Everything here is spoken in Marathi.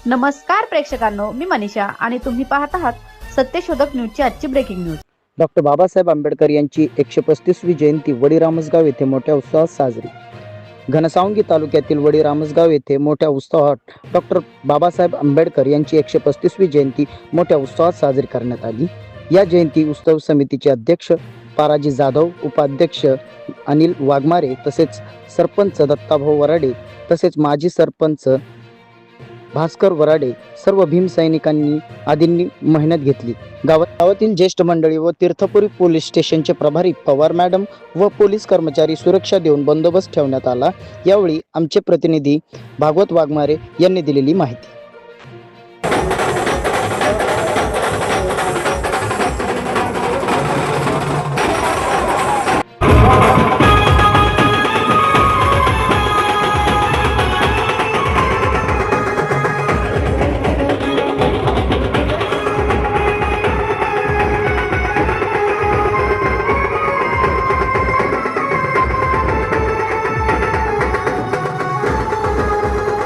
नमस्कार प्रेक्षकांनो, मी मनीषा आणि तुम्ही पाहत आहात सत्यशोधक न्यूजची आजची breaking news. Doctor Babasaheb Ambedkar यांची 135वी जयंती वडीरामसगाव येथे मोठ्या उत्साहात साजरी। घनसावंगी तालुक्यातील वडीरामसगाव येथे मोठ्या उत्साहात डॉक्टर बाबासाहेब आंबेडकर यांची 135वी जयंती मोठ्या उत्साहात साजरी करण्यात आली। या जयंती उत्सव समितीचे अध्यक्ष पाराजी जाधव, उपाध्यक्ष अनिल वाघमारे तसेच सरपंच दत्ताभाऊ वराडे तसेच माजी सरपंच भास्कर वराडे सर्व भीमसैनिकांनी आदींनी मेहनत घेतली। गावातील ज्येष्ठ मंडळी व तीर्थपुरी पोलीस स्टेशनचे प्रभारी पवार मॅडम व पोलीस कर्मचारी सुरक्षा देऊन बंदोबस्त ठेवण्यात आला। यावेळी आमचे प्रतिनिधी भागवत वाघमारे यांनी दिलेली माहिती।